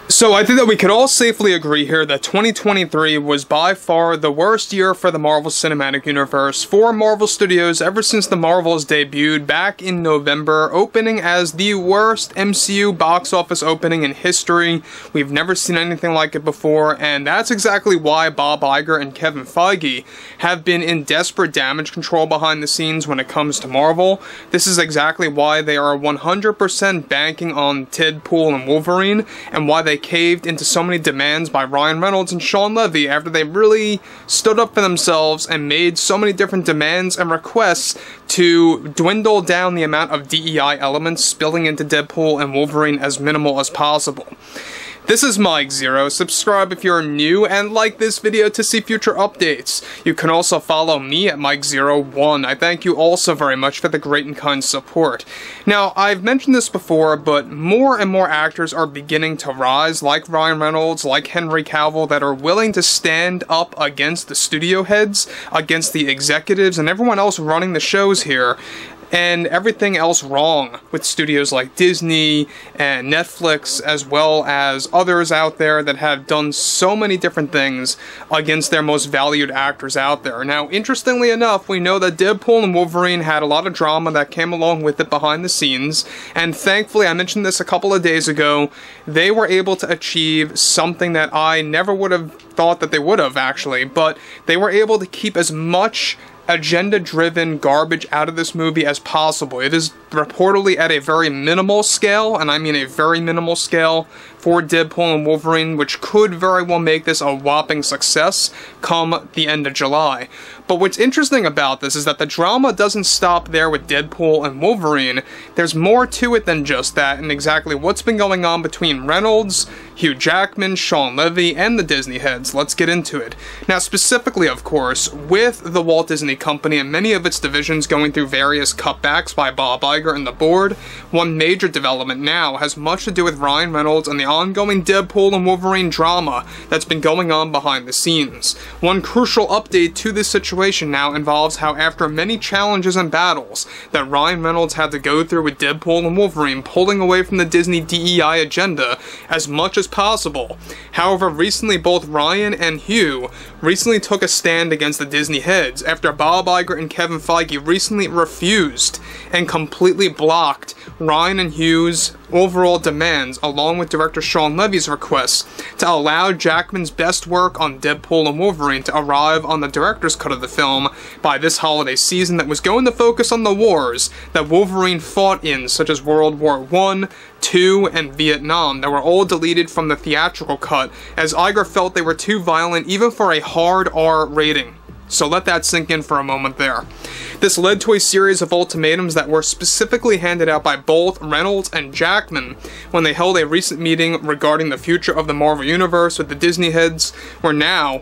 So I think that we could all safely agree here that 2023 was by far the worst year for the Marvel Cinematic Universe for Marvel Studios ever since the Marvels debuted back in November, opening as the worst MCU box office opening in history. We've never seen anything like it before, and that's exactly why Bob Iger and Kevin Feige have been in desperate damage control behind the scenes when it comes to Marvel. This is exactly why they are 100% banking on Deadpool and Wolverine, and why they caved into so many demands by Ryan Reynolds and Shawn Levy after they really stood up for themselves and made so many different demands and requests to dwindle down the amount of DEI elements spilling into Deadpool and Wolverine as minimal as possible. This is Mike Zero. Subscribe if you're new and like this video to see future updates. You can also follow me at Mike01. I thank you also very much for the great and kind support. Now, I've mentioned this before, but more and more actors are beginning to rise, like Ryan Reynolds, like Henry Cavill, that are willing to stand up against the studio heads, against the executives, and everyone else running the shows here, and everything else wrong with studios like Disney and Netflix, as well as others out there that have done so many different things against their most valued actors out there. Now, interestingly enough, we know that Deadpool and Wolverine had a lot of drama that came along with it behind the scenes, and thankfully, I mentioned this a couple of days ago, they were able to achieve something that I never would have thought that they would have, actually, but they were able to keep as much agenda-driven garbage out of this movie as possible. It is reportedly at a very minimal scale, and I mean a very minimal scale, for Deadpool and Wolverine, which could very well make this a whopping success come the end of July. But what's interesting about this is that the drama doesn't stop there with Deadpool and Wolverine. There's more to it than just that, and exactly what's been going on between Reynolds, Hugh Jackman, Shawn Levy, and the Disney heads. Let's get into it. Now, specifically, of course, with the Walt Disney Company and many of its divisions going through various cutbacks by Bob Iger and the board, one major development now has much to do with Ryan Reynolds and the ongoing Deadpool and Wolverine drama that's been going on behind the scenes. One crucial update to this situation now involves how after many challenges and battles that Ryan Reynolds had to go through with Deadpool and Wolverine pulling away from the Disney DEI agenda as much as possible. However, recently both Ryan and Hugh recently took a stand against the Disney heads after Bob Iger and Kevin Feige recently refused and completely blocked Ryan and Hugh's overall demands, along with director Shawn Levy's requests to allow Jackman's best work on Deadpool and Wolverine to arrive on the director's cut of the film by this holiday season that was going to focus on the wars that Wolverine fought in, such as World War I, II, and Vietnam, that were all deleted from the theatrical cut, as Iger felt they were too violent even for a hard R rating. So let that sink in for a moment there. This led to a series of ultimatums that were specifically handed out by both Reynolds and Jackman when they held a recent meeting regarding the future of the Marvel Universe with the Disney heads, where now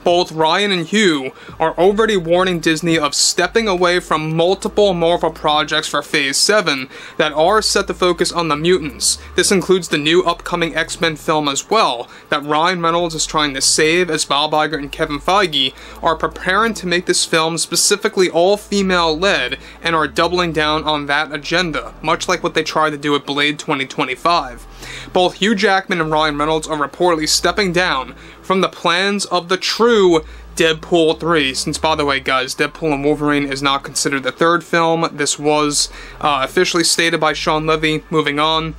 both Ryan and Hugh are already warning Disney of stepping away from multiple Marvel projects for Phase 7 that are set to focus on the mutants. This includes the new upcoming X-Men film as well, that Ryan Reynolds is trying to save, as Bob Iger and Kevin Feige are preparing to make this film specifically all-female led and are doubling down on that agenda, much like what they tried to do with Blade 2025. Both Hugh Jackman and Ryan Reynolds are reportedly stepping down from the plans of the true Deadpool 3, since, by the way, guys, Deadpool and Wolverine is not considered the third film. This was officially stated by Shawn Levy. Moving on.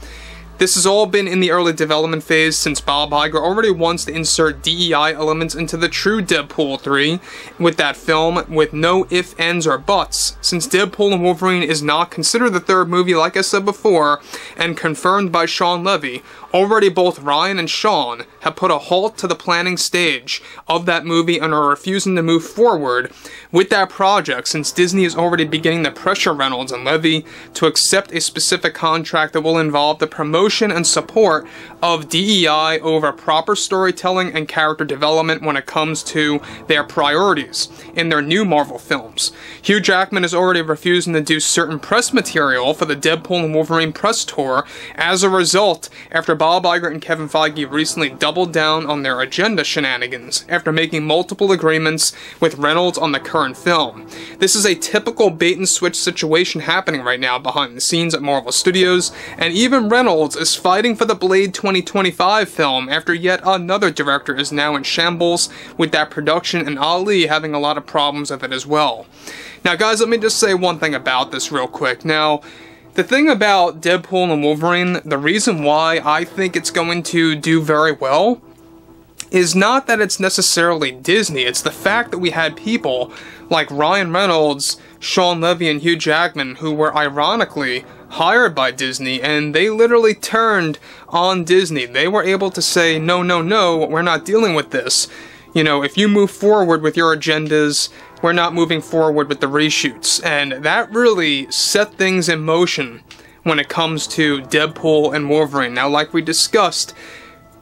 This has all been in the early development phase since Bob Iger already wants to insert DEI elements into the true Deadpool 3 with that film with no ifs, ands, or buts. Since Deadpool and Wolverine is not considered the third movie, like I said before, and confirmed by Shawn Levy, already both Ryan and Shawn have put a halt to the planning stage of that movie and are refusing to move forward with that project, since Disney is already beginning to pressure Reynolds and Levy to accept a specific contract that will involve the promotion and support of DEI over proper storytelling and character development when it comes to their priorities in their new Marvel films. Hugh Jackman is already refusing to do certain press material for the Deadpool and Wolverine press tour as a result after Bob Iger and Kevin Feige recently doubled down on their agenda shenanigans after making multiple agreements with Reynolds on the current film. This is a typical bait-and-switch situation happening right now behind the scenes at Marvel Studios, and even Reynolds is fighting for the Blade 2025 film after yet another director is now in shambles with that production, and Ali having a lot of problems with it as well. Now guys, let me just say one thing about this real quick. Now, the thing about Deadpool and Wolverine, the reason why I think it's going to do very well is not that it's necessarily Disney, it's the fact that we had people like Ryan Reynolds, Sean Levy, and Hugh Jackman who were ironically hired by Disney, and they literally turned on Disney. They were able to say, no, no, no, we're not dealing with this. You know, if you move forward with your agendas, we're not moving forward with the reshoots. And that really set things in motion when it comes to Deadpool and Wolverine. Now, like we discussed,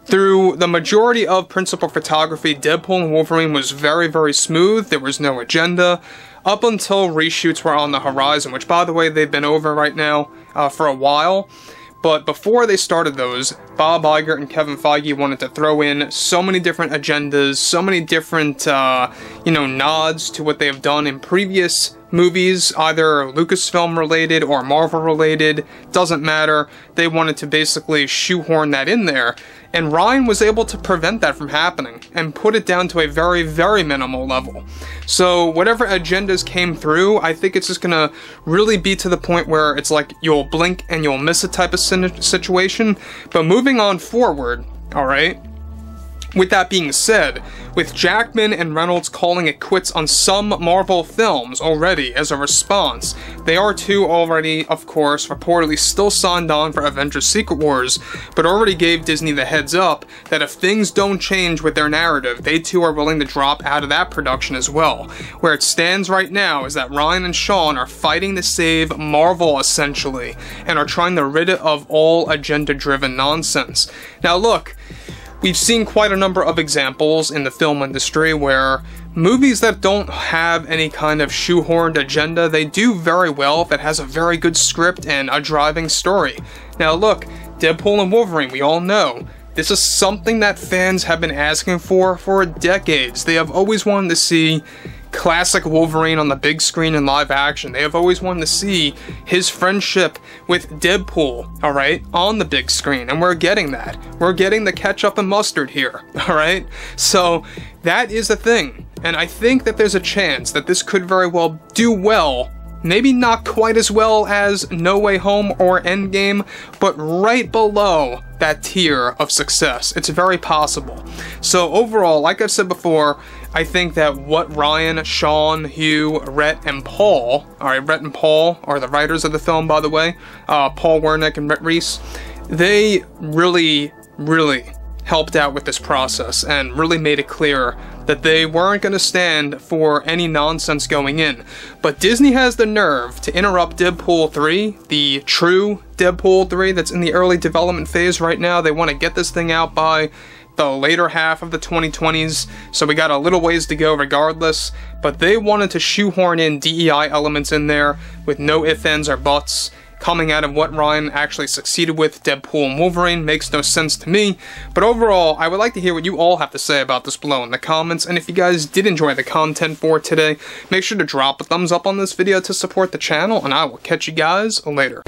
through the majority of principal photography, Deadpool and Wolverine was very, very smooth. There was no agenda up until reshoots were on the horizon, which, by the way, they've been over right now for a while. But before they started those, Bob Iger and Kevin Feige wanted to throw in so many different agendas, so many different, nods to what they have done in previous movies, either Lucasfilm related or Marvel related, doesn't matter. They wanted to basically shoehorn that in there, and Ryan was able to prevent that from happening and put it down to a very, very minimal level. So whatever agendas came through, I think it's just gonna really be to the point where it's like you'll blink and you'll miss a type of situation. But moving on forward, alright? With that being said, with Jackman and Reynolds calling it quits on some Marvel films already as a response, they are too already, of course, reportedly still signed on for Avengers Secret Wars, but already gave Disney the heads up that if things don't change with their narrative, they too are willing to drop out of that production as well. Where it stands right now is that Ryan and Sean are fighting to save Marvel essentially, and are trying to rid it of all agenda-driven nonsense. Now look, we've seen quite a number of examples in the film industry where movies that don't have any kind of shoehorned agenda, they do very well if it has a very good script and a driving story. Now look, Deadpool and Wolverine, we all know, this is something that fans have been asking for decades. They have always wanted to see classic Wolverine on the big screen in live action. They have always wanted to see his friendship with Deadpool, alright, on the big screen, and we're getting that. We're getting the ketchup and mustard here, alright? So, that is the thing, and I think that there's a chance that this could very well do well. Maybe not quite as well as No Way Home or Endgame, but right below that tier of success. It's very possible. So overall, like I've said before, I think that what Ryan, Sean, Hugh, Rhett, and Paul, alright, Rhett and Paul are the writers of the film, by the way, Paul Wernick and Rhett Reese, they really, really helped out with this process and really made it clear that they weren't going to stand for any nonsense going in. But Disney has the nerve to interrupt Deadpool 3, the true Deadpool 3 that's in the early development phase right now. They want to get this thing out by the later half of the 2020s, so we got a little ways to go regardless, but they wanted to shoehorn in DEI elements in there with no ifs, ands, or buts. Coming out of what Ryan actually succeeded with Deadpool and Wolverine makes no sense to me, but overall, I would like to hear what you all have to say about this below in the comments, and if you guys did enjoy the content for today, make sure to drop a thumbs up on this video to support the channel, and I will catch you guys later.